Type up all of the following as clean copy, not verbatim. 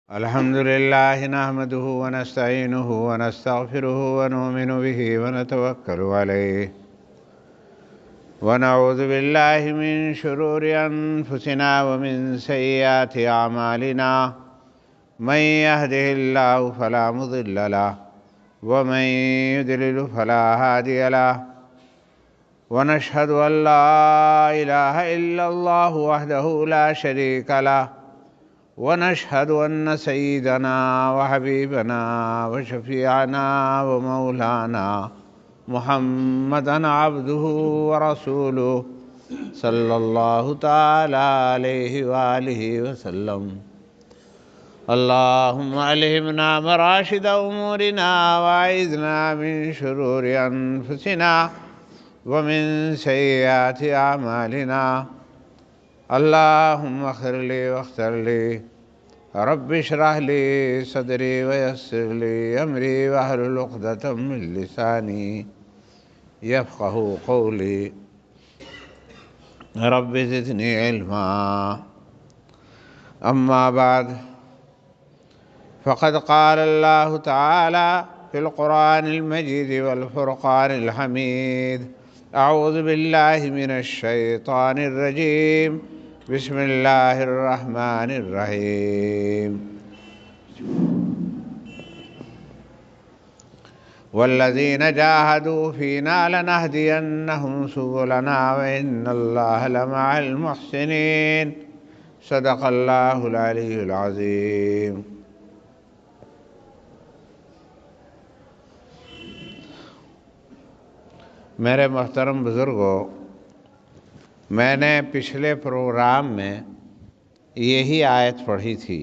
الحمد لله نحمده ونستعينه ونستغفره ونؤمن به ونتوكل عليه ونعوذ بالله من شرور أنفسنا ومن سيئات أعمالنا من يهده الله فلا مضل له ومن يضلل فلا هادي له ونشهد أن لا إله إلا الله وحده لا شريك له ونشهد أن سيدنا وحبيبنا وشفيعنا ومولانا محمدًا عبده ورسوله صلى الله تعالى عليه وآله وسلم. اللهم ألهمنا مراشد أمورنا وأعذنا من شرور أنفسنا ومن سيئات أعمالنا. اللهم اغفر لي واغفر لي رب اشرح لي صدري ويسر لي أمري واحلل عقدة من لساني يفقهوا قولي. رب زدني علما. أما بعد، فقد قال الله تعالى في القرآن المجيد والفرقان الحميد: أعوذ بالله من الشيطان الرجيم. بسم الله الرحمن الرحيم. والذين جاهدوا فينا لنهدينهم سبلنا وإن الله لمع المحسنين. صدق الله العلي العظيم. میرے محترم بزرگوں، میں نے پچھلے پروگرام میں یہی آیت پڑھی تھی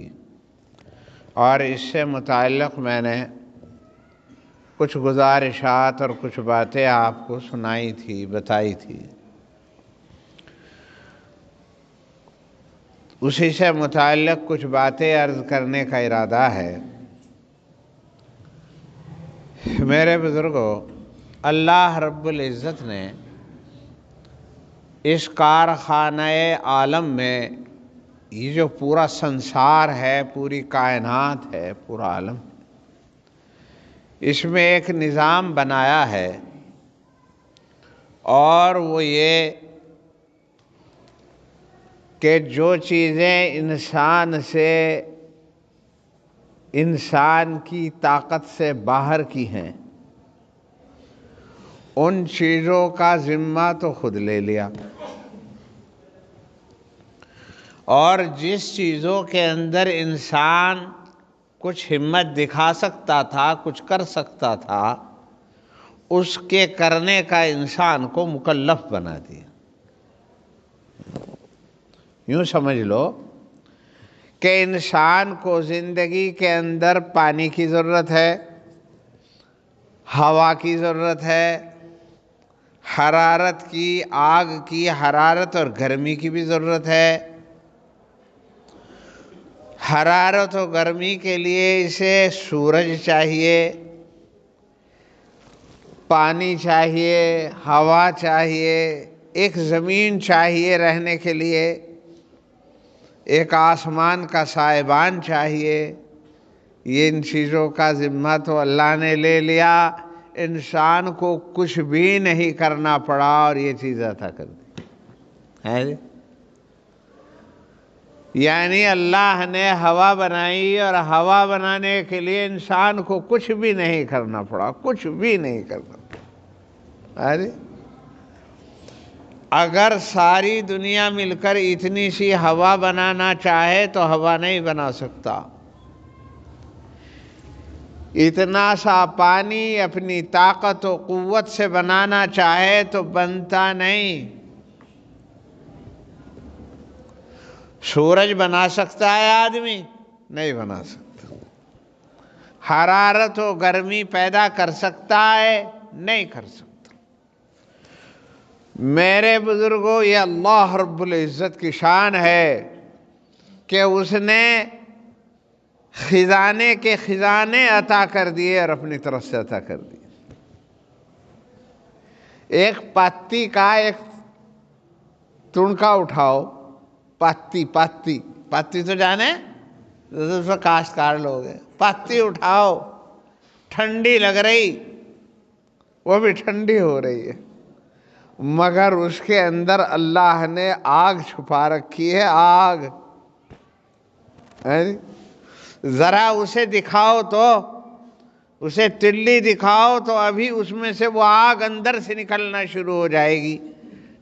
اور اس سے متعلق میں نے کچھ گزارشات اور کچھ باتیں آپ کو سنائی تھی، بتائی تھی. اسی سے متعلق کچھ باتیں عرض کرنے کا ارادہ ہے. میرے بزرگوں، اللہ رب العزت نے اس کارخانہ عالم میں یہ جو پورا سنسار ہے، پوری کائنات ہے، پورا عالم، اس میں ایک نظام بنایا ہے اور وہ یہ کہ جو چیزیں انسان کی طاقت سے باہر کی ہیں، ان چیزوں کا ذمہ تو خود لے لیا، اور جس چیزوں کے اندر انسان کچھ ہمت دکھا سکتا تھا، کچھ کر سکتا تھا، اس کے کرنے کا انسان کو مکلف بنا دیا. یوں سمجھ لو کہ انسان کو زندگی کے اندر پانی کی ضرورت ہے، ہوا کی ضرورت ہے، حرارت کی، آگ کی حرارت اور گرمی کی بھی ضرورت ہے. حرارت و گرمی کے لیے اسے سورج چاہیے، پانی چاہیے، ہوا چاہیے، ایک زمین چاہیے رہنے کے لیے، ایک آسمان کا سائبان چاہیے. یہ ان چیزوں کا ذمہ تو اللہ نے لے لیا، انسان کو کچھ بھی نہیں کرنا پڑا اور یہ چیز عطا کر دی ہے. یعنی اللہ نے ہوا بنائی اور ہوا بنانے کے لیے انسان کو کچھ بھی نہیں کرنا پڑا، کچھ بھی نہیں کرنا پڑا. اگر ساری دنیا مل کر اتنی سی ہوا بنانا چاہے تو ہوا نہیں بنا سکتا. اتنا سا پانی اپنی طاقت و قوت سے بنانا چاہے تو بنتا نہیں. سورج بنا سکتا ہے آدمی؟ نہیں بنا سکتا. حرارت و گرمی پیدا کر سکتا ہے؟ نہیں کر سکتا. میرے بزرگوں، یہ اللہ رب العزت کی شان ہے کہ اس نے خزانے کے خزانے عطا کر دیے اور اپنی طرف سے عطا کر دیے. ایک پتی کا ایک تنکا اٹھاؤ، پتی تو جانے دوسرے کاشتکار لوگ ہیں، پتی اٹھاؤ، ٹھنڈی لگ رہی، وہ بھی ٹھنڈی ہو رہی ہے، مگر اس کے اندر اللہ نے آگ چھپا رکھی ہے، آگ، ذرا اسے دکھاؤ تو، اسے تلی دکھاؤ تو ابھی اس میں سے وہ آگ اندر سے نکلنا شروع ہو جائے گی،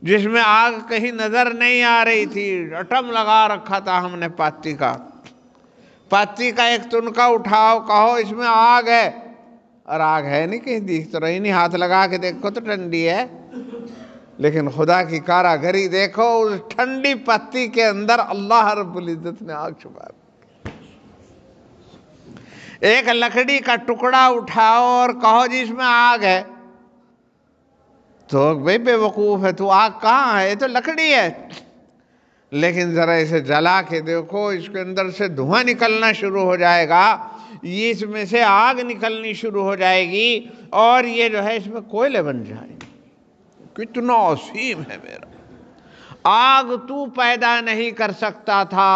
جس میں آگ کہیں نظر نہیں آ رہی تھی، اٹم لگا رکھا تھا ہم نے پاتی کا، پاتی کا ایک تنکا اٹھاؤ، کہو اس میں آگ ہے، اور آگ ہے نہیں، کہیں دیکھ تو رہی نہیں، ہاتھ لگا کے دیکھو تو ٹھنڈی ہے، لیکن خدا کی کاراگری دیکھو، اس ٹھنڈی پتی کے اندر اللہ رب العزت نے آگ چھپا دی۔ ایک لکڑی کا ٹکڑا اٹھاؤ اور کہو جی اس میں آگ ہے، تو بھئی بے وقوف ہے، تو آگ کہاں ہے، یہ تو لکڑی ہے، لیکن ذرا اسے جلا کے دیکھو، اس کے اندر سے دھواں نکلنا شروع ہو جائے گا، یہ اس میں سے آگ نکلنی شروع ہو جائے گی، اور یہ جو ہے اس میں کوئلے بن جائیں گے۔ کتنا عظیم ہے میرا، آگ تو پیدا نہیں کر سکتا تھا،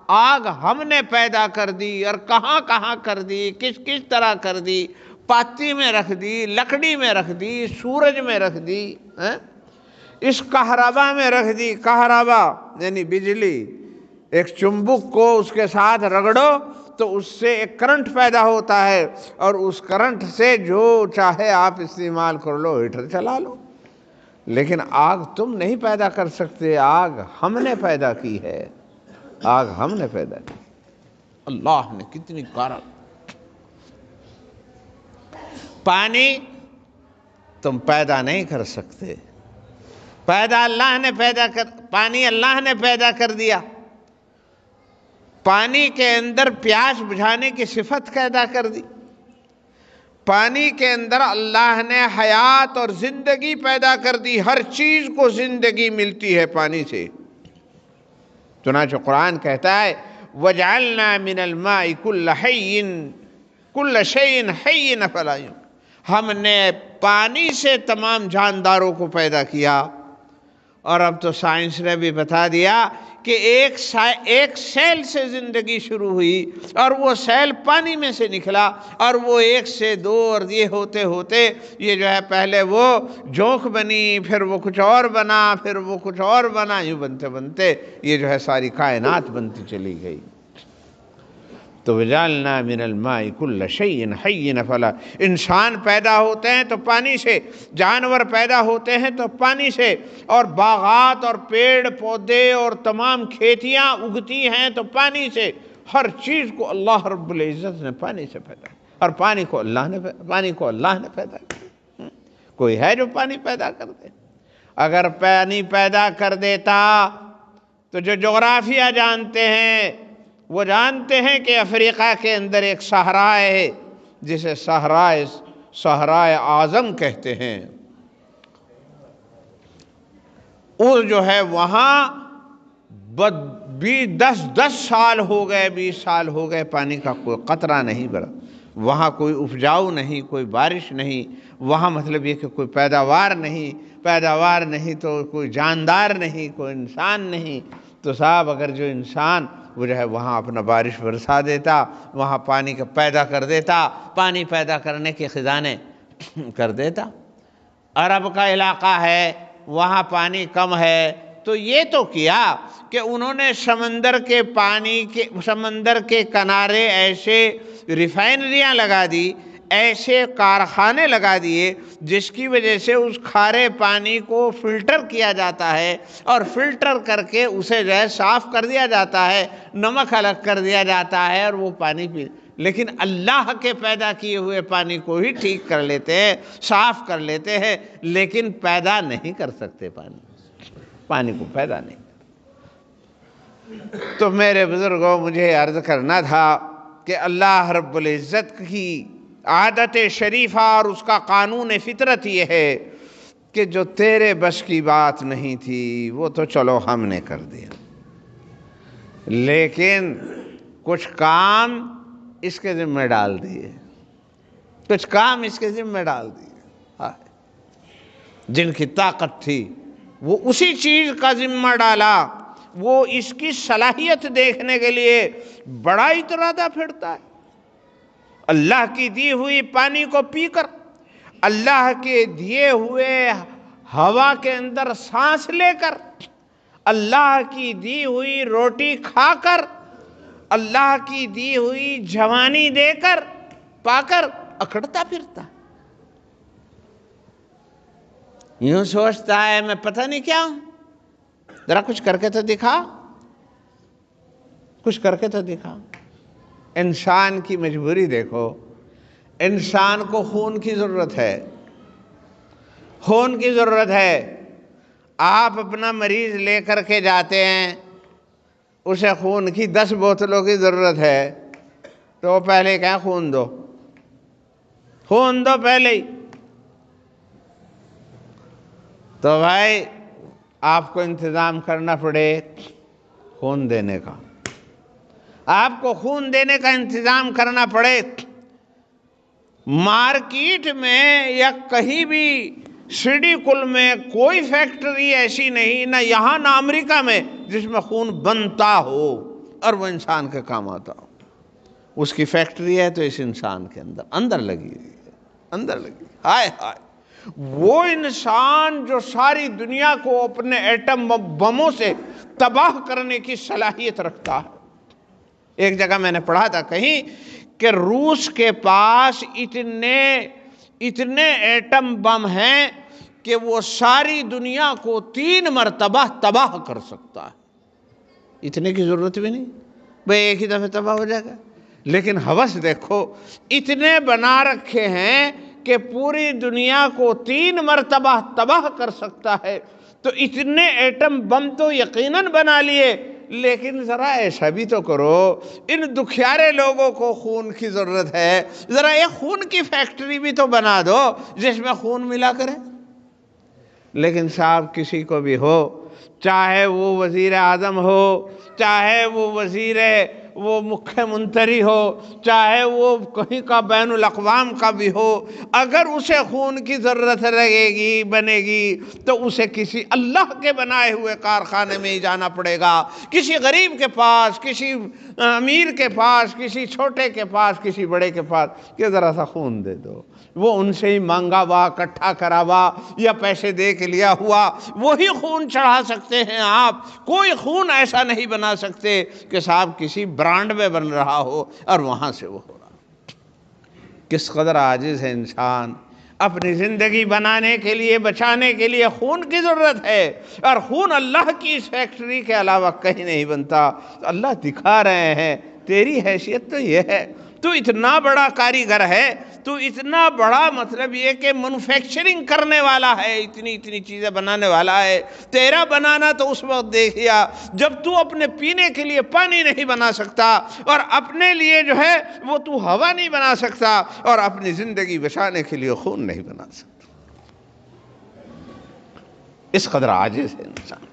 آگ ہم نے پیدا کر دی، اور کہاں کہاں کر دی، کس کس طرح کر دی، پاتی میں رکھ دی، لکڑی میں رکھ دی، سورج میں رکھ دی، اس کہربا میں رکھ دی، کہربا یعنی بجلی، ایک چمبک کو اس کے ساتھ رگڑو تو اس سے ایک کرنٹ پیدا ہوتا ہے، اور اس کرنٹ سے جو چاہے آپ استعمال کر لو، ہیٹر چلا لو، لیکن آگ تم نہیں پیدا کر سکتے، آگ ہم نے پیدا کی ہے، آگ ہم نے پیدا کی، اللہ نے کتنی کارا۔ پانی تم پیدا نہیں کر سکتے، پانی اللہ نے پیدا کر دیا، پانی کے اندر پیاس بجھانے کی صفت پیدا کر دی، پانی کے اندر اللہ نے حیات اور زندگی پیدا کر دی، ہر چیز کو زندگی ملتی ہے پانی سے، چنانچہ قرآن کہتا ہے وَجَعَلْنَا مِنَ الْمَاءِ كُلَّ شَيْءٍ حَيٍّ فَلَا يُمْكِنُ، ہم نے پانی سے تمام جانداروں کو پیدا کیا، اور اب تو سائنس نے بھی بتا دیا کہ ایک سیل سے زندگی شروع ہوئی، اور وہ سیل پانی میں سے نکلا، اور وہ ایک سے دو، اور یہ ہوتے ہوتے یہ جو ہے پہلے وہ جونک بنی، پھر وہ کچھ اور بنا، پھر وہ کچھ اور بنا، یوں بنتے بنتے یہ جو ہے ساری کائنات بنتی چلی گئی۔ تو وَجَعَلْنَا مِنَ الْمَاءِ كُلَّ شَيْءٍ حَيٍّ فَلَا، انسان پیدا ہوتے ہیں تو پانی سے، جانور پیدا ہوتے ہیں تو پانی سے، اور باغات اور پیڑ پودے اور تمام کھیتیاں اگتی ہیں تو پانی سے، ہر چیز کو اللہ رب العزت نے پانی سے پیدا کیا، اور پانی کو اللہ نے پیدا کیا۔ کوئی ہے جو پانی پیدا کر دے؟ اگر پانی پیدا کر دیتا تو جو جغرافیہ جانتے ہیں وہ جانتے ہیں کہ افریقہ کے اندر ایک صحرا ہے جسے صحرائے اعظم کہتے ہیں، وہ جو ہے وہاں 10 سال ہو گئے، 20 سال ہو گئے، پانی کا کوئی قطرہ نہیں برا، وہاں کوئی اپجاؤ نہیں، کوئی بارش نہیں، وہاں مطلب یہ کہ کوئی پیداوار نہیں تو کوئی جاندار نہیں، کوئی انسان نہیں، تو صاحب اگر جو انسان وہ جو ہے وہاں اپنا بارش برسا دیتا، وہاں پانی کا پیدا کر دیتا، پانی پیدا کرنے کے خزانے کر دیتا۔ عرب کا علاقہ ہے، وہاں پانی کم ہے، تو یہ تو کیا کہ انہوں نے سمندر کے کنارے ایسے ریفائنریاں لگا دی، ایسے کارخانے لگا دیے جس کی وجہ سے اس کھارے پانی کو فلٹر کیا جاتا ہے، اور فلٹر کر کے اسے جو ہے صاف کر دیا جاتا ہے، نمک الگ کر دیا جاتا ہے، اور وہ پانی لیکن اللہ کے پیدا کیے ہوئے پانی کو ہی ٹھیک کر لیتے ہیں، صاف کر لیتے ہیں، لیکن پیدا نہیں کر سکتے، پانی کو پیدا نہیں۔ تو میرے بزرگوں، مجھے عرض کرنا تھا کہ اللہ رب العزت کی عادت شریفہ اور اس کا قانون فطرت یہ ہے کہ جو تیرے بس کی بات نہیں تھی وہ تو چلو ہم نے کر دیا، لیکن کچھ کام اس کے ذمہ ڈال دیے، جن کی طاقت تھی وہ اسی چیز کا ذمہ ڈالا، وہ اس کی صلاحیت دیکھنے کے لیے بڑا اترادہ پھرتا ہے۔ اللہ کی دی ہوئی پانی کو پی کر، اللہ کے دیے ہوئے ہوا کے اندر سانس لے کر، اللہ کی دی ہوئی روٹی کھا کر، اللہ کی دی ہوئی جوانی دے کر پا کر اکڑتا پھرتا، یوں سوچتا ہے میں پتہ نہیں کیا ہوں، ذرا کچھ کر کے تو دکھا، کچھ کر کے تو دکھا۔ انسان کی مجبوری دیکھو، انسان کو خون کی ضرورت ہے، خون کی ضرورت ہے۔ آپ اپنا مریض لے کر کے جاتے ہیں، اسے خون کی 10 بوتلوں کی ضرورت ہے، تو وہ پہلے کہا خون دو، خون دو پہلے ہی۔ تو بھائی آپ کو انتظام کرنا پڑے خون دینے کا، آپ کو خون دینے کا انتظام کرنا پڑے۔ مارکیٹ میں یا کہیں بھی سٹی کل میں کوئی فیکٹری ایسی نہیں، نہ یہاں نہ امریکہ میں، جس میں خون بنتا ہو اور وہ انسان کے کام آتا ہو۔ اس کی فیکٹری ہے تو اس انسان کے اندر لگی ہوئی ہے، اندر لگی۔ ہائے ہائے، وہ انسان جو ساری دنیا کو اپنے ایٹم بموں سے تباہ کرنے کی صلاحیت رکھتا ہے۔ ایک جگہ میں نے پڑھا تھا کہیں کہ روس کے پاس اتنے ایٹم بم ہیں کہ وہ ساری دنیا کو 3 مرتبہ تباہ کر سکتا ہے۔ اتنے کی ضرورت بھی نہیں، بھئی ایک ہی دفعہ تباہ ہو جائے گا۔ لیکن ہوس دیکھو، اتنے بنا رکھے ہیں کہ پوری دنیا کو 3 مرتبہ تباہ کر سکتا ہے۔ تو اتنے ایٹم بم تو یقیناً بنا لیے، لیکن ذرا ایسا بھی تو کرو، ان دکھیارے لوگوں کو خون کی ضرورت ہے، ذرا ایک خون کی فیکٹری بھی تو بنا دو جس میں خون ملا کرے۔ لیکن صاحب کسی کو بھی ہو، چاہے وہ وزیر اعظم ہو، چاہے وہ مکھیہ منتری ہو، چاہے وہ کہیں کا بین الاقوام کا بھی ہو، اگر اسے خون کی ضرورت لگے گی، بنے گی، تو اسے کسی اللہ کے بنائے ہوئے کارخانے میں ہی جانا پڑے گا، کسی غریب کے پاس، کسی امیر کے پاس، کسی چھوٹے کے پاس، کسی بڑے کے پاس، کہ ذرا سا خون دے دو۔ وہ ان سے ہی مانگا ہوا، اکٹھا کرا ہوا یا پیسے دے کے لیا ہوا وہی خون چڑھا سکتے ہیں آپ۔ کوئی خون ایسا نہیں بنا سکتے کہ صاحب کسی برانڈ میں بن رہا ہو اور وہاں سے وہ ہو رہا۔ کس قدر عاجز ہے انسان، اپنی زندگی بنانے کے لیے، بچانے کے لیے خون کی ضرورت ہے، اور خون اللہ کی اس فیکٹری کے علاوہ کہیں نہیں بنتا۔ اللہ دکھا رہے ہیں تیری حیثیت تو یہ ہے، تو اتنا بڑا کاریگر ہے، تو اتنا بڑا مطلب یہ کہ مینوفیکچرنگ کرنے والا ہے، اتنی چیزیں بنانے والا ہے۔ تیرا بنانا تو اس وقت دیکھیا جب تو اپنے پینے کے لیے پانی نہیں بنا سکتا، اور اپنے لیے جو ہے وہ تو ہوا نہیں بنا سکتا، اور اپنی زندگی بچانے کے لیے خون نہیں بنا سکتا۔ اس قدر عاجز ہے انسان۔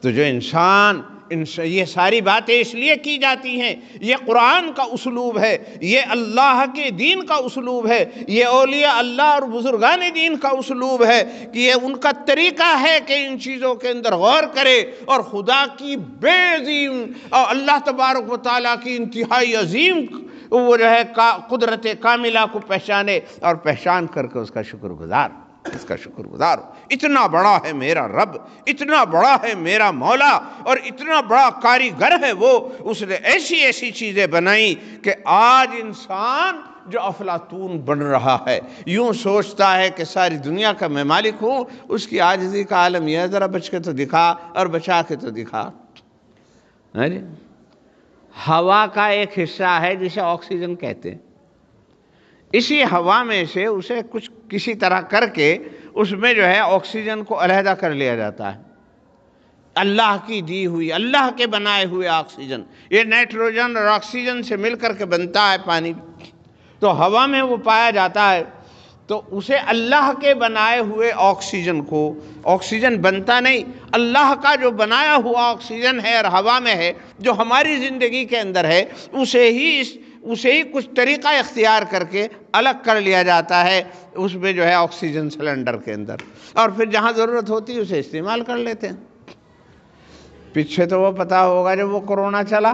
تو جو انسان یہ ساری باتیں اس لیے کی جاتی ہیں، یہ قرآن کا اسلوب ہے، یہ اللہ کے دین کا اسلوب ہے، یہ اولیاء اللہ اور بزرگان دین کا اسلوب ہے، کہ یہ ان کا طریقہ ہے کہ ان چیزوں کے اندر غور کرے اور خدا کی بے عظیم اور اللہ تبارک و تعالیٰ کی انتہائی عظیم وہ جو ہے قدرت کاملہ کو پہچانے، اور پہچان کر کے اس کا شکر گزار ہو۔ اتنا بڑا ہے میرا رب، اتنا بڑا ہے میرا مولا، اور اتنا بڑا کاریگر ہے وہ، اس نے ایسی چیزیں بنائی کہ آج انسان جو افلاطون بن رہا ہے، یوں سوچتا ہے کہ ساری دنیا کا میں مالک ہوں۔ اس کی عاجزی کا عالم یہ ہے، ذرا بچ کے تو دکھا اور بچا کے تو دکھا۔ ہوا کا ایک حصہ ہے جسے آکسیجن کہتے ہیں، اسی ہوا میں سے اسے کسی طرح کر کے اس میں جو ہے آکسیجن کو علیحدہ کر لیا جاتا ہے۔ اللہ کی دی ہوئی، اللہ کے بنائے ہوئے آکسیجن، یہ نائٹروجن اور آکسیجن سے مل کر کے بنتا ہے پانی، تو ہوا میں وہ پایا جاتا ہے۔ تو اسے اللہ کے بنائے ہوئے آکسیجن کو، آکسیجن بنتا نہیں، اللہ کا جو بنایا ہوا آکسیجن ہے اور ہوا میں ہے، جو ہماری زندگی کے اندر ہے، اسے ہی کچھ طریقہ اختیار کر کے الگ کر لیا جاتا ہے، اس میں جو ہے آکسیجن سلنڈر کے اندر، اور پھر جہاں ضرورت ہوتی ہے اسے استعمال کر لیتے ہیں۔ پیچھے تو وہ پتا ہوگا جب وہ کورونا چلا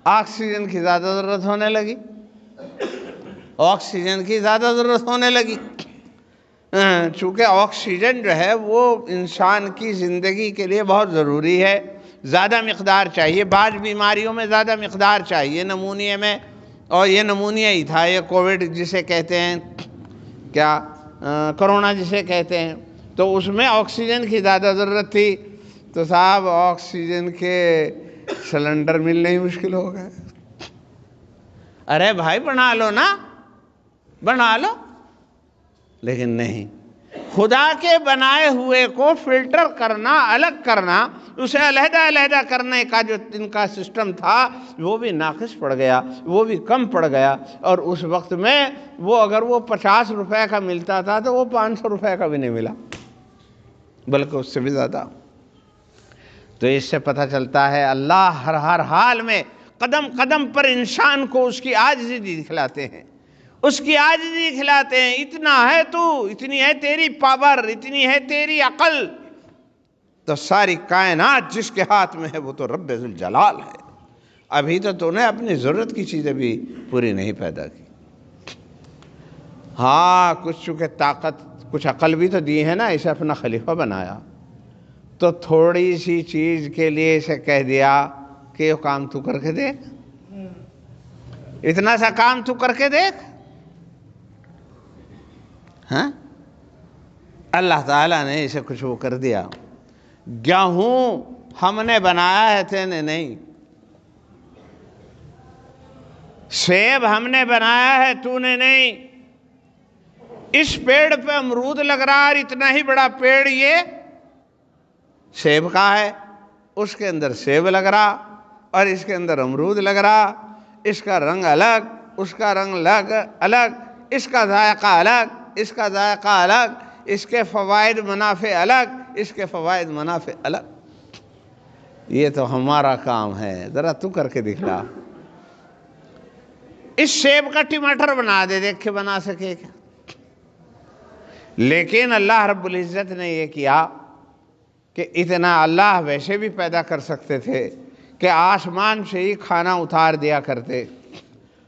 آکسیجن کی زیادہ ضرورت ہونے لگی، آکسیجن کی زیادہ ضرورت ہونے لگی، چونکہ آکسیجن جو ہے وہ انسان کی زندگی کے لیے بہت ضروری ہے، زیادہ مقدار چاہیے، بعض بیماریوں میں زیادہ مقدار چاہیے، نمونیا میں، اور یہ نمونیا ہی تھا، یہ کووڈ جسے کہتے ہیں، کیا کرونا جسے کہتے ہیں، تو اس میں آکسیجن کی زیادہ ضرورت تھی، تو صاحب آکسیجن کے سلنڈر ملنے ہی مشکل ہو گئے۔ ارے بھائی بنا لو نا، بنا لو، لیکن نہیں، خدا کے بنائے ہوئے کو فلٹر کرنا، الگ کرنا، اسے علیحدہ علیحدہ کرنے کا جو ان کا سسٹم تھا وہ بھی ناقص پڑ گیا، وہ بھی کم پڑ گیا، اور اس وقت میں وہ اگر وہ 50 روپے کا ملتا تھا تو وہ 500 روپے کا بھی نہیں ملا، بلکہ اس سے بھی زیادہ۔ تو اس سے پتہ چلتا ہے اللہ ہر حال میں قدم قدم پر انسان کو اس کی عاجزی دکھلاتے ہیں، اس کی عاجزی دکھلاتے ہیں، اتنا ہے تو، اتنی ہے تیری پاور، اتنی ہے تیری عقل، تو ساری کائنات جس کے ہاتھ میں ہے وہ تو رب ذوالجلال ہے، ابھی تو نے اپنی ضرورت کی چیزیں بھی پوری نہیں پیدا کی۔ ہاں کچھ چونکہ طاقت، کچھ عقل بھی تو دی ہے نا، اسے اپنا خلیفہ بنایا، تو تھوڑی سی چیز کے لیے اسے کہہ دیا کہ یہ کام تو کر کے دیکھ، اتنا سا کام تو کر کے دیکھ، ہاں اللہ تعالیٰ نے اسے کچھ وہ کر دیا۔ گیہوں ہم نے بنایا ہے تینے نہیں، سیب ہم نے بنایا ہے تو نے نہیں، اس پیڑ پہ امرود لگ رہا ہے، اتنا ہی بڑا پیڑ یہ سیب کا ہے، اس کے اندر سیب لگ رہا اور اس کے اندر امرود لگ رہا، اس کا رنگ الگ، اس کا رنگ الگ، اس کا ذائقہ الگ، اس کا ذائقہ الگ، اس کے فوائد منافع الگ، اس کے فوائد منافع الگ۔ یہ تو ہمارا کام ہے، ذرا تو کر کے دکھلا، اس سیب کا ٹماٹر بنا دے، دیکھ کے بنا سکے کیا؟ لیکن اللہ رب العزت نے یہ کیا کہ اتنا اللہ ویسے بھی پیدا کر سکتے تھے کہ آسمان سے ہی کھانا اتار دیا کرتے،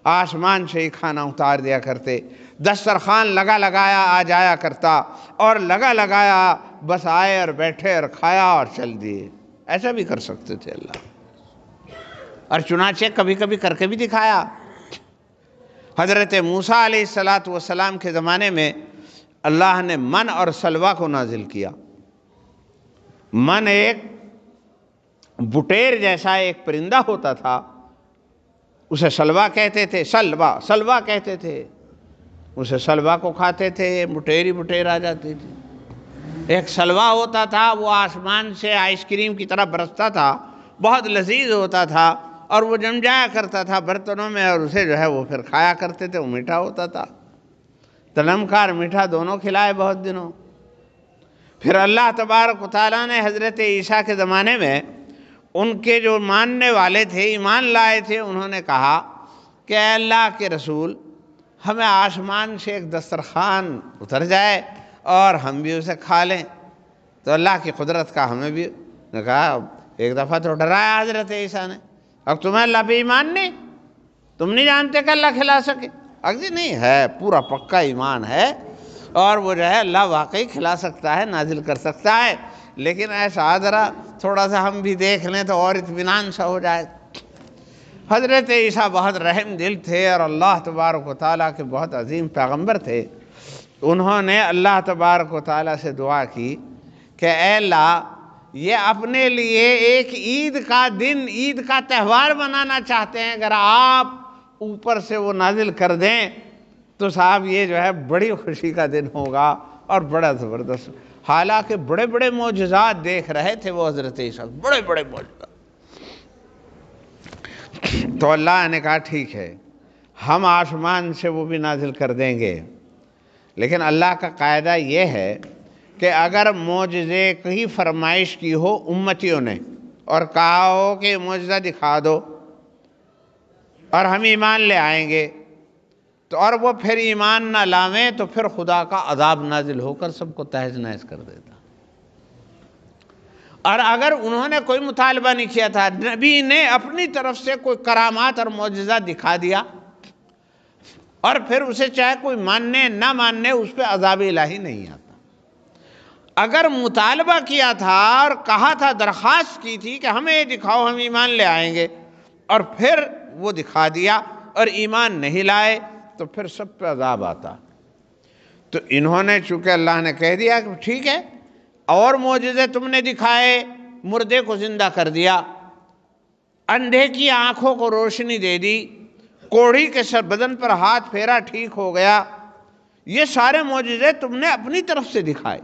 آسمان سے ہی کھانا اتار دیا کرتے، دسترخوان لگا لگایا آ جایا کرتا، اور لگا لگایا بس آئے اور بیٹھے اور کھایا اور چل دیے، ایسا بھی کر سکتے تھے اللہ، اور چنانچہ کبھی کبھی کر کے بھی دکھایا۔ حضرت موسیٰ علیہ السلام کے زمانے میں اللہ نے من اور سلویٰ کو نازل کیا۔ من ایک بٹیر جیسا ایک پرندہ ہوتا تھا، اسے سلویٰ کہتے تھے، سلویٰ کہتے تھے، اسے سلویٰ کو کھاتے تھے، بٹیر ہی بٹیر آ جاتی تھی۔ ایک سلویٰ ہوتا تھا، وہ آسمان سے آئس کریم کی طرح برستا تھا، بہت لذیذ ہوتا تھا، اور وہ جم جایا کرتا تھا برتنوں میں، اور اسے جو ہے وہ پھر کھایا کرتے تھے، وہ میٹھا ہوتا تھا، تلمکار میٹھا دونوں کھلائے بہت دنوں۔ پھر اللہ تبارک و تعالیٰ نے حضرت عیسیٰ کے زمانے میں ان کے جو ماننے والے تھے، ایمان لائے تھے، انہوں نے کہا کہ اے اللہ کے رسول، ہمیں آسمان سے ایک دسترخوان اتر جائے اور ہم بھی اسے کھا لیں۔ تو اللہ کی قدرت کا ہمیں بھی نے کہا، ایک دفعہ تو ڈرایا حضرت عیسیٰ نے، اب تمہیں اللہ پہ ایمان نہیں، تم نہیں جانتے کہ اللہ کھلا سکے؟ اگزی نہیں ہے، پورا پکا ایمان ہے، اور وہ جو ہے اللہ واقعی کھلا سکتا ہے، نازل کر سکتا ہے، لیکن ایسا ذرا تھوڑا سا ہم بھی دیکھ لیں تو اور اطمینان سا ہو جائے۔ حضرت عیسیٰ بہت رحم دل تھے اور اللہ تبارک و تعالیٰ کے بہت عظیم پیغمبر تھے، انہوں نے اللہ تبارک و تعالیٰ سے دعا کی کہ اے اللہ، یہ اپنے لیے ایک عید کا دن، عید کا تہوار منانا چاہتے ہیں، اگر آپ اوپر سے وہ نازل کر دیں تو صاحب یہ جو ہے بڑی خوشی کا دن ہوگا اور بڑا زبردست۔ حالانکہ بڑے بڑے معجزات دیکھ رہے تھے وہ حضرت عیسیٰ، بڑے بڑے معجزات۔ تو اللہ نے کہا ٹھیک ہے، ہم آسمان سے وہ بھی نازل کر دیں گے، لیکن اللہ کا قاعدہ یہ ہے کہ اگر معجزے کی فرمائش کی ہو امتیوں نے اور کہا ہو کہ معجزہ دکھا دو اور ہم ایمان لے آئیں گے، تو اور وہ پھر ایمان نہ لاویں تو پھر خدا کا عذاب نازل ہو کر سب کو تہز نہز کر دیتا۔ اور اگر انہوں نے کوئی مطالبہ نہیں کیا تھا، نبی نے اپنی طرف سے کوئی کرامات اور معجزہ دکھا دیا، اور پھر اسے چاہے کوئی ماننے نہ ماننے، اس پہ عذاب الہی نہیں آتا۔ اگر مطالبہ کیا تھا اور کہا تھا، درخواست کی تھی کہ ہمیں یہ دکھاؤ، ہم ایمان لے آئیں گے، اور پھر وہ دکھا دیا اور ایمان نہیں لائے، تو پھر سب پہ عذاب آتا۔ تو انہوں نے چونکہ اللہ نے کہہ دیا کہ ٹھیک ہے، اور معجزے تم نے دکھائے، مردے کو زندہ کر دیا، اندھے کی آنکھوں کو روشنی دے دی، کوڑھی کے سر بدن پر ہاتھ پھیرا ٹھیک ہو گیا، یہ سارے معجزے تم نے اپنی طرف سے دکھائے۔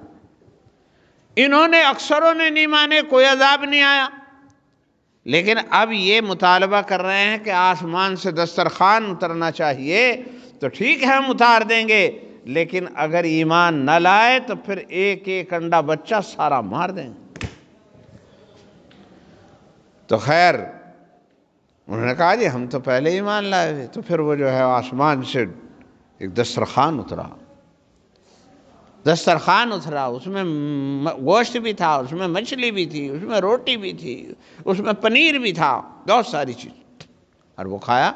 انہوں نے اکثروں نے نہیں مانے، کوئی عذاب نہیں آیا، لیکن اب یہ مطالبہ کر رہے ہیں کہ آسمان سے دسترخوان اترنا چاہیے، تو ٹھیک ہے ہم اتار دیں گے، لیکن اگر ایمان نہ لائے تو پھر ایک ایک انڈا بچہ سارا مار دیں گے۔ تو خیر انہوں نے کہا جی ہم تو پہلے ایمان لائے ہوئے۔ تو پھر وہ جو ہے آسمان سے ایک دسترخوان اترا، دسترخوان اترا، اس میں گوشت بھی تھا، اس میں مچھلی بھی تھی، اس میں روٹی بھی تھی، اس میں پنیر بھی تھا، بہت ساری چیز، اور وہ کھایا۔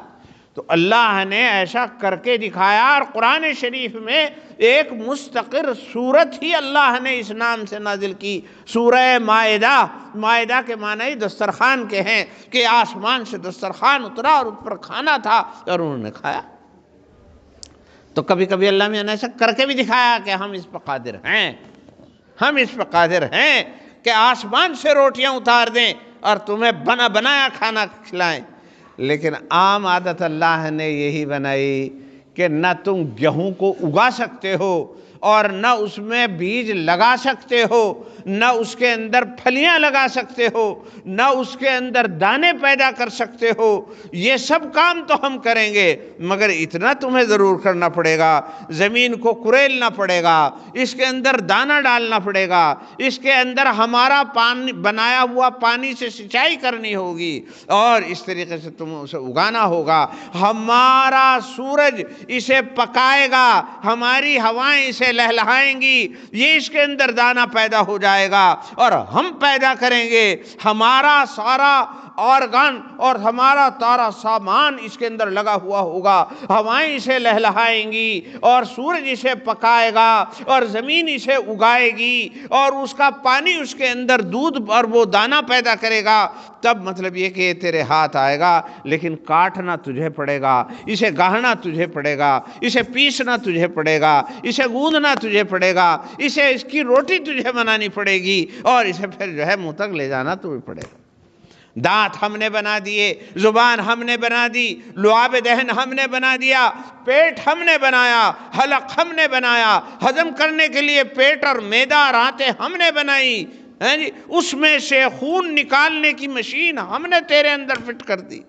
تو اللہ نے ایسا کر کے دکھایا، اور قرآن شریف میں ایک مستقر سورت ہی اللہ نے اس نام سے نازل کی، سورہ مائدہ۔ مائدہ کے معنی دسترخوان کے ہیں، کہ آسمان سے دسترخوان اترا اور اس پر کھانا تھا اور انہوں نے کھایا۔ تو کبھی کبھی اللہ میں نے ایسا کر کے بھی دکھایا کہ ہم اس پہ قادر ہیں، ہم اس پہ قادر ہیں کہ آسمان سے روٹیاں اتار دیں اور تمہیں بنا بنایا کھانا کھلائیں۔ لیکن عام عادت اللہ نے یہی بنائی کہ نہ تم گیہوں کو اگا سکتے ہو، اور نہ اس میں بیج لگا سکتے ہو، نہ اس کے اندر پھلیاں لگا سکتے ہو، نہ اس کے اندر دانے پیدا کر سکتے ہو۔ یہ سب کام تو ہم کریں گے، مگر اتنا تمہیں ضرور کرنا پڑے گا، زمین کو کریلنا پڑے گا، اس کے اندر دانہ ڈالنا پڑے گا، اس کے اندر ہمارا پانی بنایا ہوا پانی سے سینچائی کرنی ہوگی، اور اس طریقے سے تم اسے اگانا ہوگا۔ ہمارا سورج اسے پکائے گا، ہماری ہوائیں اسے لہلہائیں گی، یہ اس کے اندر دانہ پیدا ہو جائے گا، اور ہم پیدا کریں گے۔ ہمارا سارا آرگن اور ہمارا سارا سامان اس کے اندر لگا ہوا ہوگا، ہوائیں اسے لہلہائیں گی، اور سورج اسے پکائے گا، اور زمین اسے اگائے گی، اور اس کا پانی اس کے اندر دودھ اور وہ دانہ پیدا کرے گا۔ تب مطلب یہ کہ تیرے ہاتھ آئے گا، لیکن کاٹنا تجھے پڑے گا، اسے گاہنا تجھے پڑے گا، اسے پیسنا تجھے پڑے گا، اسے گوندنا تجھے پڑے گا، اس کی روٹی تجھے بنانی پڑے گی، اور اسے پھر جو ہے منہ تک لے جانا تمہیں پڑے گا۔ دانت ہم نے بنا دیے، زبان ہم نے بنا دی، لعاب دہن ہم نے بنا دیا، پیٹ ہم نے بنایا، حلق ہم نے بنایا، ہضم کرنے کے لیے پیٹ اور معدہ اور آنتیں ہم نے بنائی، اس میں سے خون نکالنے کی مشین ہم نے تیرے اندر فٹ کر دی۔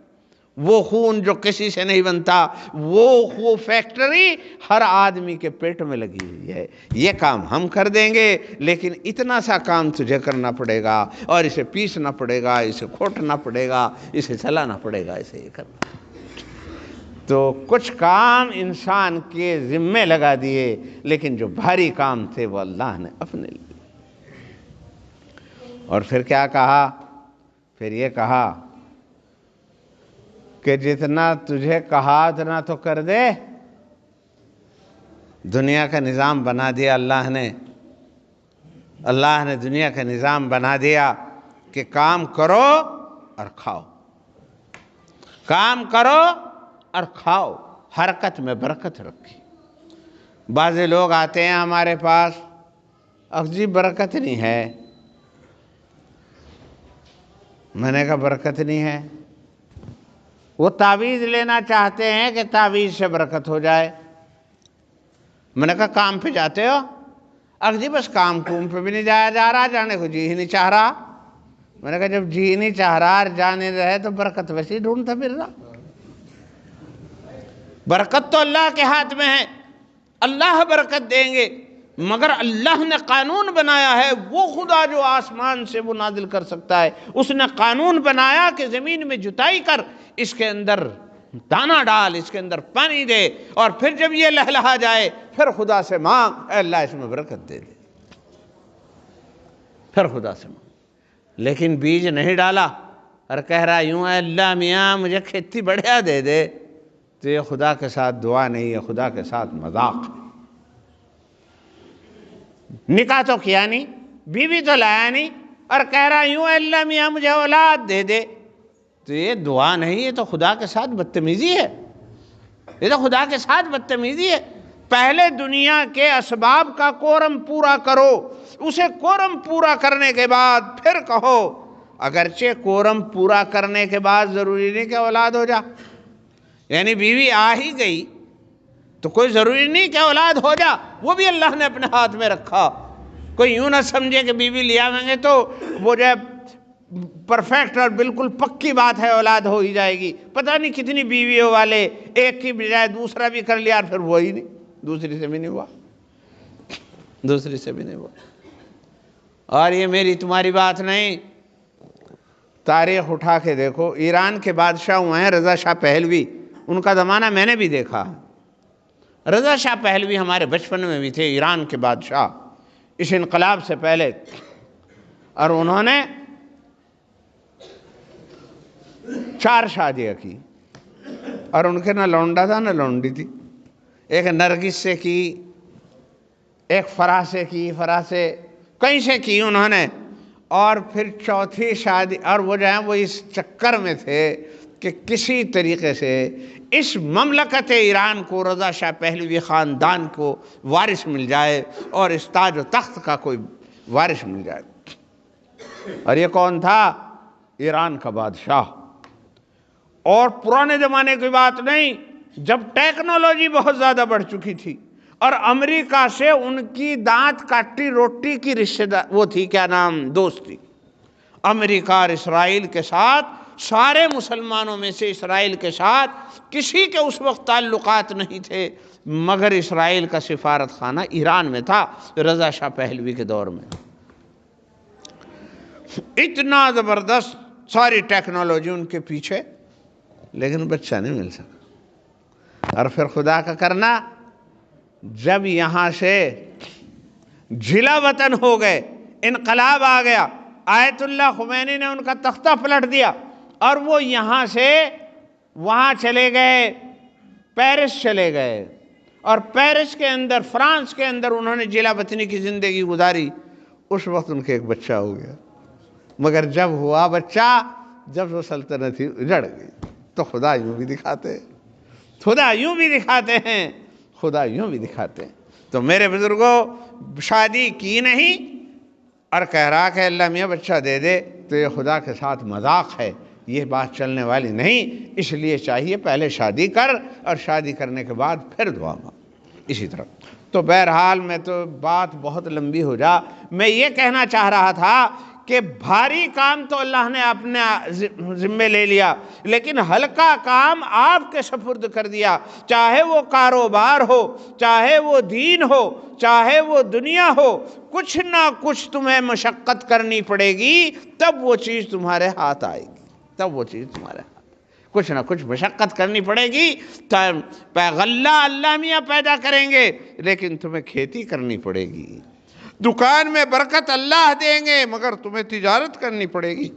وہ خون جو کسی سے نہیں بنتا، وہ فیکٹری ہر آدمی کے پیٹ میں لگی ہوئی ہے، یہ کام ہم کر دیں گے، لیکن اتنا سا کام تجھے کرنا پڑے گا، اور اسے پیسنا پڑے گا، اسے کھوٹنا پڑے گا، اسے چلانا پڑے گا، اسے یہ کرنا۔ تو کچھ کام انسان کے ذمے لگا دیے، لیکن جو بھاری کام تھے وہ اللہ نے اپنے لیے۔ اور پھر کیا کہا؟ پھر یہ کہا کہ جتنا تجھے کہا اتنا تو کر دے۔ دنیا کا نظام بنا دیا اللہ نے، اللہ نے دنیا کا نظام بنا دیا کہ کام کرو اور کھاؤ، کام کرو اور کھاؤ، حرکت میں برکت رکھی۔ بعض لوگ آتے ہیں ہمارے پاس، اب جی برکت نہیں ہے، میں نے کہا برکت نہیں ہے، وہ تعویذ لینا چاہتے ہیں کہ تعویذ سے برکت ہو جائے۔ میں نے کہا کام پہ جاتے ہو؟ جی بس کام پہ بھی نہیں جایا جا رہا، جانے کو جی ہی نہیں چاہ رہا۔ میں نے کہا جب جی نہیں چاہ رہا اور جانے رہے تو برکت ویسے ہی ڈھونڈتا پھر رہا۔ برکت تو اللہ کے ہاتھ میں ہے، اللہ برکت دیں گے، مگر اللہ نے قانون بنایا ہے، وہ خدا جو آسمان سے وہ نازل کر سکتا ہے، اس نے قانون بنایا کہ زمین میں جتائی کر، اس کے اندر دانہ ڈال، اس کے اندر پانی دے، اور پھر جب یہ لہلہا جائے پھر خدا سے مانگ، اے اللہ اس میں برکت دے دے، پھر خدا سے مانگ۔ لیکن بیج نہیں ڈالا اور کہہ رہا یوں ہے اللہ میاں مجھے کھیتی بڑھیا دے دے، تو یہ خدا کے ساتھ دعا نہیں ہے، خدا کے ساتھ مذاق ہے۔ نکاح تو کیا نہیں، بیوی تو لایا نہیں، اور کہہ رہا یوں ہے اللہ میاں مجھے اولاد دے دے، تو یہ دعا نہیں، یہ تو خدا کے ساتھ بدتمیزی ہے، یہ تو خدا کے ساتھ بدتمیزی ہے۔ پہلے دنیا کے اسباب کا کورم پورا کرو، اسے کورم پورا کرنے کے بعد پھر کہو، اگرچہ کورم پورا کرنے کے بعد ضروری نہیں کہ اولاد ہو جا، یعنی بیوی آ ہی گئی تو کوئی ضروری نہیں کہ اولاد ہو جا، وہ بھی اللہ نے اپنے ہاتھ میں رکھا۔ کوئی یوں نہ سمجھے کہ بیوی لے آویں گے تو وہ جو ہے پرفیکٹ اور بالکل پکی بات ہے اولاد ہو ہی جائے گی۔ پتہ نہیں کتنی بیویوں والے ایک کی بجائے دوسرا بھی کر لیا اور پھر وہی نہیں، دوسری سے بھی نہیں ہوا، دوسری سے بھی نہیں ہوا۔ اور یہ میری تمہاری بات نہیں، تاریخ اٹھا کے دیکھو، ایران کے بادشاہ ہوئے ہیں رضا شاہ پہلوی، ان کا زمانہ میں نے بھی دیکھا۔ رضا شاہ پہلوی ہمارے بچپن میں بھی تھے، ایران کے بادشاہ، اس انقلاب سے پہلے، اور انہوں نے 4 شادیاں کی، اور ان کے نہ لونڈا تھا نہ لونڈی تھی، ایک نرگس سے کی، ایک فرح سے کی، فرح سے کہیں سے کی انہوں نے، اور پھر 4تھی شادی، اور وہ جو ہیں وہ اس چکر میں تھے کہ کسی طریقے سے اس مملکت ایران کو رضا شاہ پہلوی خاندان کو وارث مل جائے اور اس تاج و تخت کا کوئی وارث مل جائے۔ اور یہ کون تھا؟ ایران کا بادشاہ۔ اور پرانے زمانے کی بات نہیں، جب ٹیکنالوجی بہت زیادہ بڑھ چکی تھی اور امریکہ سے ان کی دانت کاٹی روٹی کی رشتہ دار وہ تھی، کیا نام، دوستی، امریکہ اور اسرائیل کے ساتھ، سارے مسلمانوں میں سے اسرائیل کے ساتھ کسی کے اس وقت تعلقات نہیں تھے، مگر اسرائیل کا سفارت خانہ ایران میں تھا رضا شاہ پہلوی کے دور میں۔ اتنا زبردست ساری ٹیکنالوجی ان کے پیچھے، لیکن بچہ نہیں مل سکا۔ اور پھر خدا کا کرنا، جب یہاں سے جلا وطن ہو گئے، انقلاب آ گیا، آیت اللہ خمینی نے ان کا تختہ پلٹ دیا، اور وہ یہاں سے وہاں چلے گئے، پیرس چلے گئے، اور پیرس کے اندر، فرانس کے اندر انہوں نے جلا وطنی کی زندگی گزاری۔ اس وقت ان کے ایک بچہ ہو گیا، مگر جب ہوا بچہ، جب وہ سلطنت اجڑ گئی، تو خدا یوں بھی دکھاتے ہیں، خدا یوں بھی دکھاتے ہیں، خدا یوں بھی دکھاتے ہیں۔ تو میرے بزرگوں، شادی کی نہیں اور کہہ رہا کہ اللہ میاں بچہ دے دے، تو یہ خدا کے ساتھ مذاق ہے، یہ بات چلنے والی نہیں۔ اس لیے چاہیے پہلے شادی کر، اور شادی کرنے کے بعد پھر دعا مانگ، اسی طرح۔ تو بہرحال میں تو بات بہت لمبی ہو جا، میں یہ کہنا چاہ رہا تھا کہ بھاری کام تو اللہ نے اپنے ذمہ لے لیا، لیکن ہلکا کام آپ کے سپرد کر دیا، چاہے وہ کاروبار ہو، چاہے وہ دین ہو، چاہے وہ دنیا ہو، کچھ نہ کچھ تمہیں مشقت کرنی پڑے گی، تب وہ چیز تمہارے ہاتھ آئے گی، تب وہ چیز تمہارے ہاتھ، کچھ نہ کچھ مشقت کرنی پڑے گی۔ غلہ اللہ میاں پیدا کریں گے، لیکن تمہیں کھیتی کرنی پڑے گی۔ دکان میں برکت اللہ دیں گے، مگر تمہیں تجارت کرنی پڑے گی،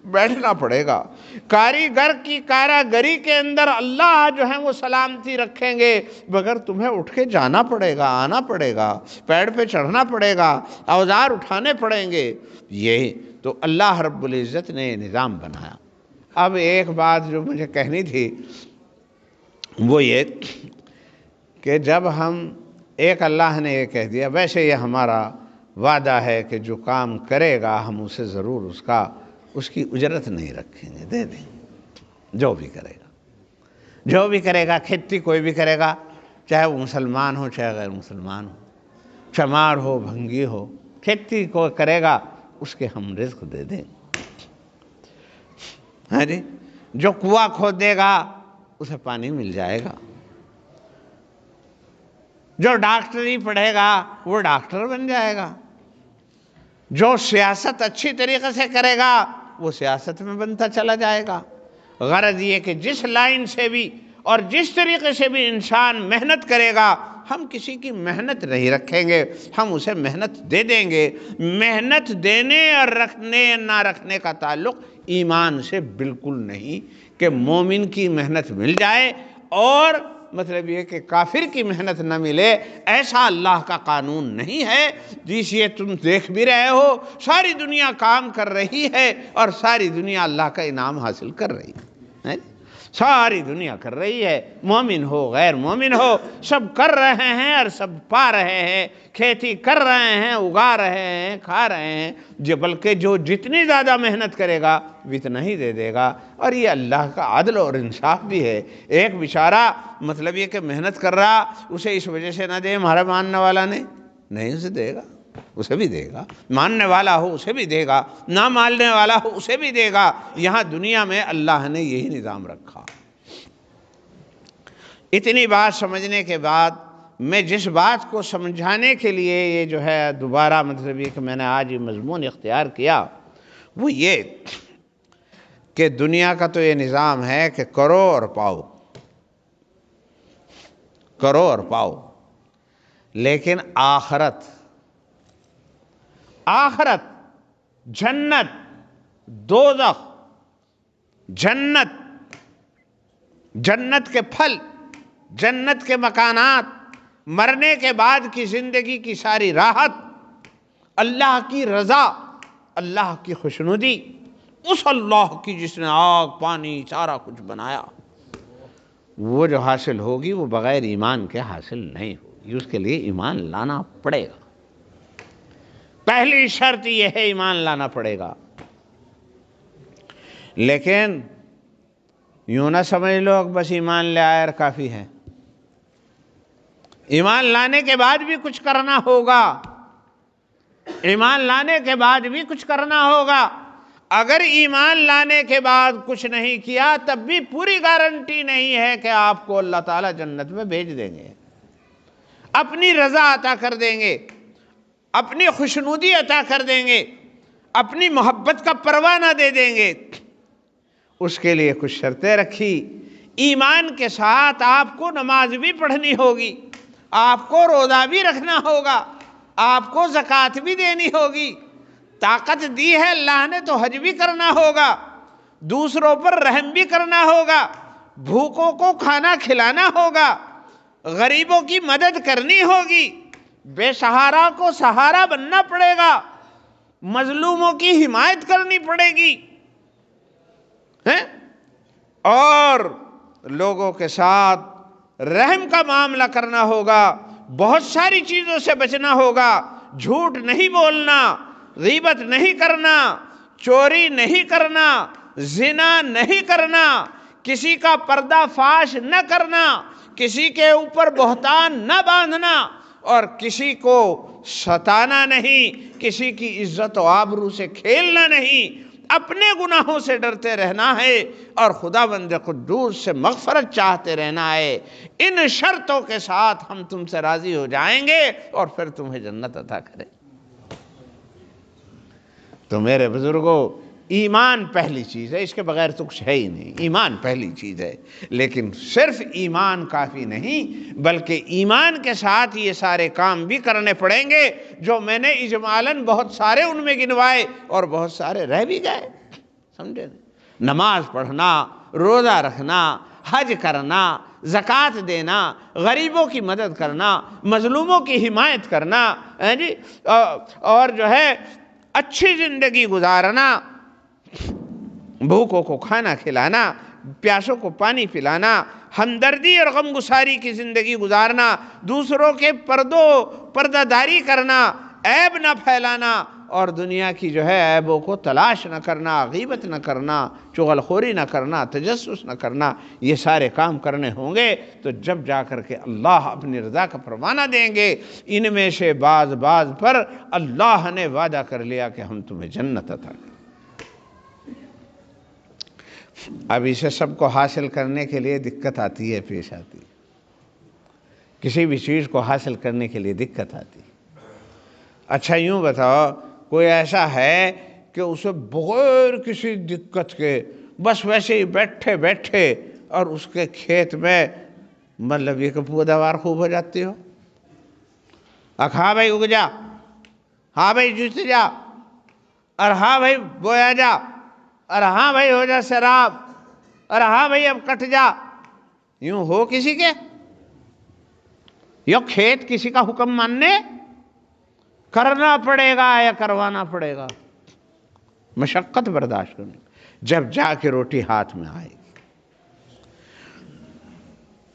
بیٹھنا پڑے گا۔ کاریگر کی کاراگری کے اندر اللہ جو ہیں وہ سلامتی رکھیں گے، مگر تمہیں اٹھ کے جانا پڑے گا، آنا پڑے گا، پیڑ پہ چڑھنا پڑے گا، اوزار اٹھانے پڑیں گے۔ یہ تو اللہ رب العزت نے نظام بنایا۔ اب ایک بات جو مجھے کہنی تھی وہ یہ کہ جب ہم ایک، اللہ نے یہ کہہ دیا، ویسے یہ ہمارا وعدہ ہے کہ جو کام کرے گا ہم اسے ضرور اس کی اجرت نہیں رکھیں گے، دے دیں گے، جو بھی کرے گا، جو بھی کرے گا، کھیتی کوئی بھی کرے گا، چاہے وہ مسلمان ہو چاہے غیر مسلمان ہو، چمار ہو بھنگی ہو، کھیتی کو کرے گا اس کے ہم رزق دے دیں گے۔ ہاں جی، جو کنواں کھود دے گا اسے پانی مل جائے گا، جو ڈاکٹری پڑھے گا وہ ڈاکٹر بن جائے گا، جو سیاست اچھی طریقے سے کرے گا وہ سیاست میں بنتا چلا جائے گا۔ غرض یہ کہ جس لائن سے بھی اور جس طریقے سے بھی انسان محنت کرے گا ہم کسی کی محنت نہیں رکھیں گے، ہم اسے محنت دے دیں گے۔ محنت دینے اور رکھنے نہ رکھنے کا تعلق ایمان سے بالکل نہیں کہ مومن کی محنت مل جائے اور مطلب یہ کہ کافر کی محنت نہ ملے، ایسا اللہ کا قانون نہیں ہے۔ جس یہ تم دیکھ بھی رہے ہو ساری دنیا کام کر رہی ہے اور ساری دنیا اللہ کا انعام حاصل کر رہی ہے، ساری دنیا کر رہی ہے، مومن ہو غیر مومن ہو سب کر رہے ہیں اور سب پا رہے ہیں، کھیتی کر رہے ہیں، اگا رہے ہیں، کھا رہے ہیں، جو بلکہ جو جتنی زیادہ محنت کرے گا اتنا ہی دے دے گا۔ اور یہ اللہ کا عدل اور انصاف بھی ہے۔ ایک بیچارہ مطلب یہ کہ محنت کر رہا، اسے اس وجہ سے نہ دے ہمارا ماننے والا نہیں اسے دے گا، اسے بھی دے گا، ماننے والا ہو اسے بھی دے گا، نہ ماننے والا ہو اسے بھی دے گا۔ یہاں دنیا میں اللہ نے یہی نظام رکھا۔ اتنی بات سمجھنے کے بعد میں جس بات کو سمجھانے کے لیے یہ جو ہے دوبارہ مطلب یہ کہ میں نے آج یہ مضمون اختیار کیا، وہ یہ کہ دنیا کا تو یہ نظام ہے کہ کرو اور پاؤ، کرو اور پاؤ، لیکن آخرت جنت دوزخ، جنت کے پھل، جنت کے مکانات، مرنے کے بعد کی زندگی کی ساری راحت، اللہ کی رضا، اللہ کی خوشنودی، اس اللہ کی جس نے آگ پانی سارا کچھ بنایا، وہ جو حاصل ہوگی وہ بغیر ایمان کے حاصل نہیں ہوگی۔ اس کے لیے ایمان لانا پڑے گا۔ پہلی شرط یہ ہے ایمان لانا پڑے گا۔ لیکن یوں نہ سمجھ لو بس ایمان لے آئے اور کافی ہے، ایمان لانے کے بعد بھی کچھ کرنا ہوگا، ایمان لانے کے بعد بھی کچھ کرنا ہوگا۔ اگر ایمان لانے کے بعد کچھ نہیں کیا تب بھی پوری گارنٹی نہیں ہے کہ آپ کو اللہ تعالیٰ جنت میں بھیج دیں گے، اپنی رضا عطا کر دیں گے، اپنی خوشنودی عطا کر دیں گے، اپنی محبت کا پروانہ دے دیں گے۔ اس کے لیے کچھ شرطیں رکھی۔ ایمان کے ساتھ آپ کو نماز بھی پڑھنی ہوگی، آپ کو روزہ بھی رکھنا ہوگا، آپ کو زکوٰۃ بھی دینی ہوگی، طاقت دی ہے اللہ نے تو حج بھی کرنا ہوگا، دوسروں پر رحم بھی کرنا ہوگا، بھوکوں کو کھانا کھلانا ہوگا، غریبوں کی مدد کرنی ہوگی، بے سہارا کو سہارا بننا پڑے گا، مظلوموں کی حمایت کرنی پڑے گی، اور لوگوں کے ساتھ رحم کا معاملہ کرنا ہوگا، بہت ساری چیزوں سے بچنا ہوگا، جھوٹ نہیں بولنا، غیبت نہیں کرنا، چوری نہیں کرنا، زنا نہیں کرنا، کسی کا پردہ فاش نہ کرنا، کسی کے اوپر بہتان نہ باندھنا، اور کسی کو ستانا نہیں، کسی کی عزت و آبرو سے کھیلنا نہیں، اپنے گناہوں سے ڈرتے رہنا ہے اور خداوند قدوس سے مغفرت چاہتے رہنا ہے۔ ان شرطوں کے ساتھ ہم تم سے راضی ہو جائیں گے اور پھر تمہیں جنت عطا کریں۔ تو میرے بزرگوں، ایمان پہلی چیز ہے، اس کے بغیر تو کچھ ہے ہی نہیں، ایمان پہلی چیز ہے۔ لیکن صرف ایمان کافی نہیں، بلکہ ایمان کے ساتھ یہ سارے کام بھی کرنے پڑیں گے جو میں نے اجمالاً بہت سارے ان میں گنوائے اور بہت سارے رہ بھی گئے، سمجھے؟ نماز پڑھنا، روزہ رکھنا، حج کرنا، زکوٰۃ دینا، غریبوں کی مدد کرنا، مظلوموں کی حمایت کرنا، اور جو ہے اچھی زندگی گزارنا، بھوکوں کو کھانا کھلانا، پیاسوں کو پانی پلانا، ہمدردی اور غمگساری کی زندگی گزارنا، دوسروں کے پردہ داری کرنا، عیب نہ پھیلانا، اور دنیا کی جو ہے عیبوں کو تلاش نہ کرنا، غیبت نہ کرنا، چغل خوری نہ کرنا، تجسس نہ کرنا، یہ سارے کام کرنے ہوں گے تو جب جا کر کے اللہ اپنی رضا کا پروانہ دیں گے۔ ان میں سے بعض پر اللہ نے وعدہ کر لیا کہ ہم تمہیں جنت عطا کریں۔ اب اسے سب کو حاصل کرنے کے لیے دقت آتی ہے، پیش آتی ہے، کسی بھی چیز کو حاصل کرنے کے لیے دقت آتی ہے۔ اچھا یوں بتاؤ، کوئی ایسا ہے کہ اسے بغیر کسی دقت کے بس ویسے ہی بیٹھے اور اس کے کھیت میں مطلب یہ کہ پیداوار خوب ہو جاتی ہو؟ اب ہاں بھائی اگ جا، ہاں بھائی جت جا، اور ہاں بھائی بویا جا، اور ہاں بھائی ہو جا شراب، اور ہاں بھائی اب کٹ جا، یوں ہو کسی کے؟ یہ کھیت کسی کا حکم ماننے کرنا پڑے گا یا کروانا پڑے گا؟ مشقت برداشت کرنی، جب جا کے روٹی ہاتھ میں آئے گی۔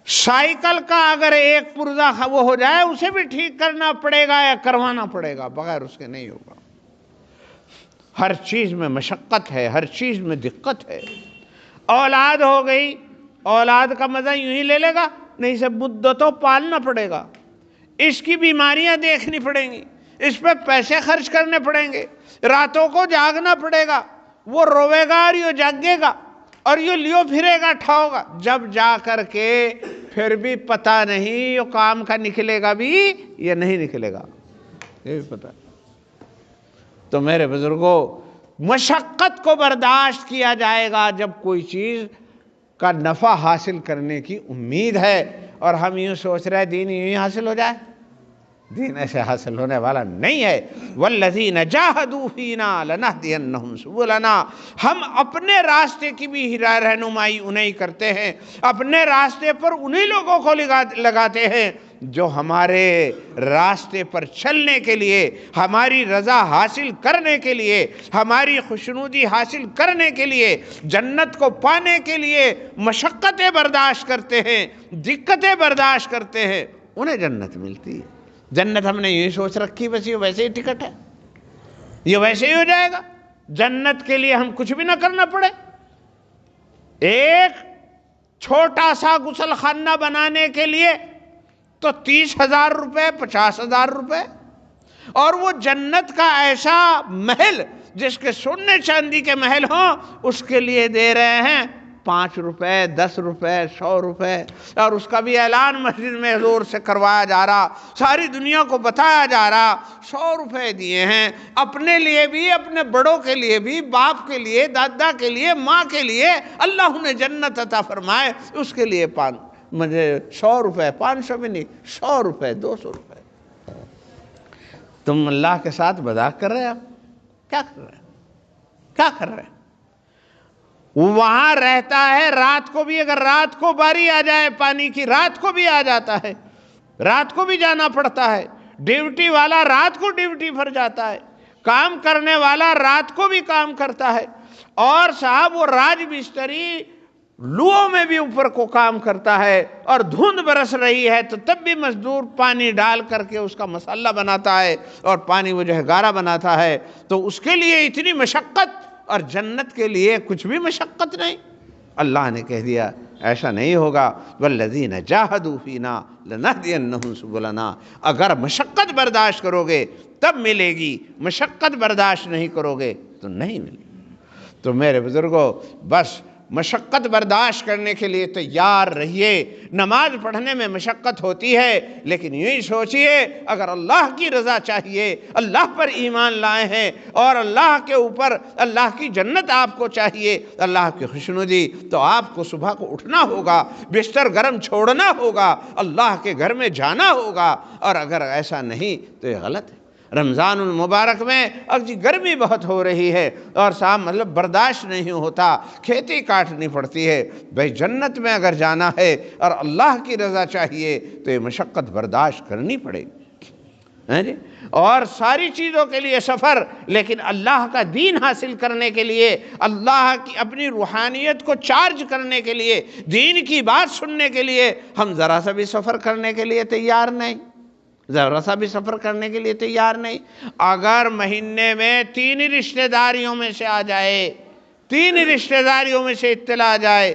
سائیکل کا اگر ایک پرزہ وہ ہو جائے اسے بھی ٹھیک کرنا پڑے گا یا کروانا پڑے گا، بغیر اس کے نہیں ہوگا۔ ہر چیز میں مشقت ہے، ہر چیز میں دقت ہے۔ اولاد ہو گئی، اولاد کا مزہ یوں ہی لے لے گا؟ نہیں، اسے مدتوں پالنا پڑے گا، اس کی بیماریاں دیکھنی پڑیں گی، اس پہ پیسے خرچ کرنے پڑیں گے، راتوں کو جاگنا پڑے گا، وہ روے گا اور یہ جاگے گا اور یہ لیو پھرے گا ٹھاؤ گا، جب جا کر کے پھر بھی پتہ نہیں یہ کام کا نکلے گا بھی یا نہیں نکلے گا، یہ بھی پتہ ہے۔ تو میرے بزرگوں، مشقت کو برداشت کیا جائے گا جب کوئی چیز کا نفع حاصل کرنے کی امید ہے، اور ہم یوں سوچ رہے دین یوں ہی حاصل ہو جائے، دین ایسے حاصل ہونے والا نہیں ہے۔ وَالَّذِينَ جَاهَدُوا فِينَا لَنَهْدِيَنَّهُمْ سُبُلَنَا، ہم اپنے راستے کی بھی رہنمائی انہیں کرتے ہیں، اپنے راستے پر انہی لوگوں کو لگاتے ہیں جو ہمارے راستے پر چلنے کے لیے، ہماری رضا حاصل کرنے کے لیے، ہماری خوشنودی حاصل کرنے کے لیے، جنت کو پانے کے لیے مشقتیں برداشت کرتے ہیں، دقتیں برداشت کرتے ہیں، انہیں جنت ملتی ہے۔ جنت ہم نے یہی سوچ رکھی بس یہ ویسے ہی ٹکٹ ہے، یہ ویسے ہی ہو جائے گا، جنت کے لیے ہم کچھ بھی نہ کرنا پڑے۔ ایک چھوٹا سا غسل خانہ بنانے کے لیے تو 30,000 روپے، 50,000 روپے، اور وہ جنت کا ایسا محل جس کے سونے چاندی کے محل ہوں اس کے لیے دے رہے ہیں 5 روپے، 10 روپے، 100 روپے، اور اس کا بھی اعلان مسجد میں زور سے کروایا جا رہا، ساری دنیا کو بتایا جا رہا 100 روپے دیے ہیں، اپنے لیے بھی، اپنے بڑوں کے لیے بھی، باپ کے لیے، دادا کے لیے، ماں کے لیے اللہ نے جنت عطا فرمائے، اس کے لیے مجھے 100 روپے، 500 بھی نہیں، 100 روپے، 200 روپے۔ تم اللہ کے ساتھ مذاق کر رہے ہیں؟ کیا کر رہے ہیں؟ کیا کر رہے ہیں؟ وہاں رہتا ہے رات کو بھی، اگر رات کو باری آ جائے پانی کی، رات کو بھی آ جاتا ہے، رات کو بھی جانا پڑتا ہے، ڈیوٹی والا رات کو ڈیوٹی پر جاتا ہے، کام کرنے والا رات کو بھی کام کرتا ہے، اور صاحب وہ راج مستری لوؤں میں بھی اوپر کو کام کرتا ہے، اور دھند برس رہی ہے تو تب بھی مزدور پانی ڈال کر کے اس کا مسالہ بناتا ہے اور پانی وہ جو ہے گارا بناتا ہے، تو اس کے لیے اتنی مشقت، اور جنت کے لیے کچھ بھی مشقت نہیں۔ اللہ نے کہہ دیا ایسا نہیں ہوگا، وَالَّذِينَ جَاهَدُوا فِينَا لَنَهْدِيَنَّهُمْ سُبُلَنَا، اگر مشقت برداشت کرو گے تب ملے گی، مشقت برداشت نہیں کرو گے تو نہیں ملے گی۔ تو میرے بزرگوں، بس مشقت برداشت کرنے کے لیے تیار رہیے۔ نماز پڑھنے میں مشقت ہوتی ہے، لیکن یوں سوچئے اگر اللہ کی رضا چاہیے، اللہ پر ایمان لائے ہیں، اور اللہ کے اوپر اللہ کی جنت آپ کو چاہیے، اللہ کی خوشنودی، تو آپ کو صبح کو اٹھنا ہوگا، بستر گرم چھوڑنا ہوگا، اللہ کے گھر میں جانا ہوگا، اور اگر ایسا نہیں تو یہ غلط ہے۔ رمضان المبارک میں جی گرمی بہت ہو رہی ہے اور صاحب مطلب برداشت نہیں ہوتا، کھیتی کاٹنی پڑتی ہے، بھئی جنت میں اگر جانا ہے اور اللہ کی رضا چاہیے تو یہ مشقت برداشت کرنی پڑے گی، اور ساری چیزوں کے لیے سفر، لیکن اللہ کا دین حاصل کرنے کے لیے، اللہ کی اپنی روحانیت کو چارج کرنے کے لیے، دین کی بات سننے کے لیے ہم ذرا سا بھی سفر کرنے کے لیے تیار نہیں، ذرا سا بھی سفر کرنے کے لیے تیار نہیں۔ اگر مہینے میں 3 رشتہ داریوں میں سے آ جائے، 3 رشتہ داریوں میں سے اطلاع آ جائے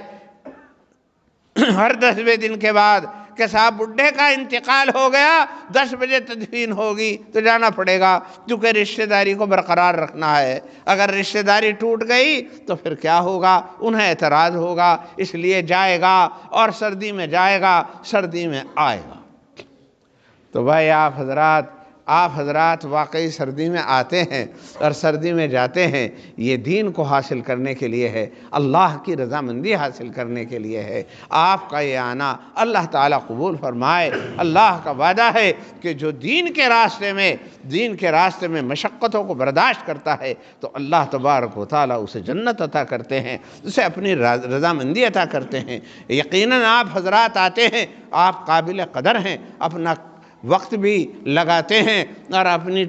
ہر 10ویں دن کے بعد کہ صاحب بڈھے کا انتقال ہو گیا، 10 بجے تدفین ہوگی، تو جانا پڑے گا، کیونکہ رشتہ داری کو برقرار رکھنا ہے۔ اگر رشتہ داری ٹوٹ گئی تو پھر کیا ہوگا؟ انہیں اعتراض ہوگا، اس لیے جائے گا، اور سردی میں جائے گا، سردی میں آئے گا۔ تو بھائی آپ حضرات، آپ حضرات واقعی سردی میں آتے ہیں اور سردی میں جاتے ہیں، یہ دین کو حاصل کرنے کے لیے ہے، اللہ کی رضامندی حاصل کرنے کے لیے ہے۔ آپ کا یہ آنا اللہ تعالیٰ قبول فرمائے۔ اللہ کا وعدہ ہے کہ جو دین کے راستے میں مشقتوں کو برداشت کرتا ہے تو اللہ تبارک و تعالیٰ اسے جنت عطا کرتے ہیں، اسے اپنی رضامندی عطا کرتے ہیں۔ یقیناً آپ حضرات آتے ہیں، آپ قابل قدر ہیں، اپنا وقت بھی لگاتے ہیں اور اپنی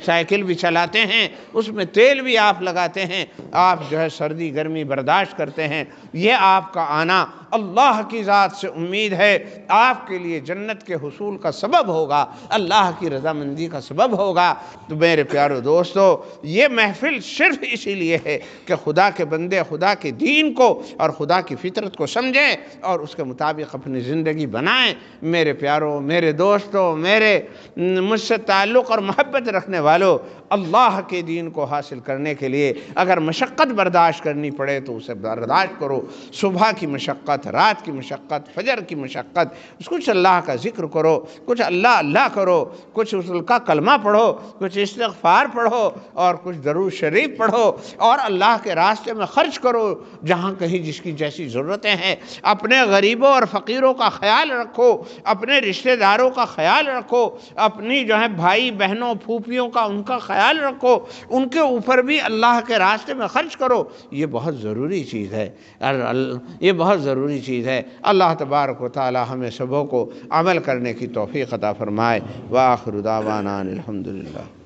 سائیکل بھی چلاتے ہیں، اس میں تیل بھی آپ لگاتے ہیں، آپ جو ہے سردی گرمی برداشت کرتے ہیں۔ یہ آپ کا آنا اللہ کی ذات سے امید ہے آپ کے لیے جنت کے حصول کا سبب ہوگا، اللہ کی رضامندی کا سبب ہوگا۔ تو میرے پیارو دوستو، یہ محفل صرف اسی لیے ہے کہ خدا کے بندے خدا کے دین کو اور خدا کی فطرت کو سمجھیں اور اس کے مطابق اپنی زندگی بنائیں۔ میرے پیارو، میرے دوستو، میرے مجھ سے تعلق اور محبت رکھنے والوں، اللہ کے دین کو حاصل کرنے کے لیے اگر مشقت برداشت کرنی پڑے تو اسے برداشت کرو۔ صبح کی مشقت، رات کی مشقت، فجر کی مشقت، کچھ اللہ کا ذکر کرو، کچھ اللہ کرو، کچھ رسول کا کلمہ پڑھو، کچھ استغفار پڑھو اور کچھ درود شریف پڑھو اور اللہ کے راستے میں خرچ کرو جہاں کہیں جس کی جیسی ضرورتیں ہیں۔ اپنے غریبوں اور فقیروں کا خیال رکھو، اپنے رشتہ داروں کا خیال رکھو، اپنی جو ہے بھائی بہنوں پھوپھیوں کا ان کا خیال رکھو، ان کے اوپر بھی اللہ کے راستے میں خرچ کرو۔ یہ بہت ضروری چیز ہے، یہ بہت ضروری چیز ہے۔ اللہ تبارک و تعالی ہمیں سبوں کو عمل کرنے کی توفیق عطا فرمائے۔ وآخر دعوانا الحمدللہ۔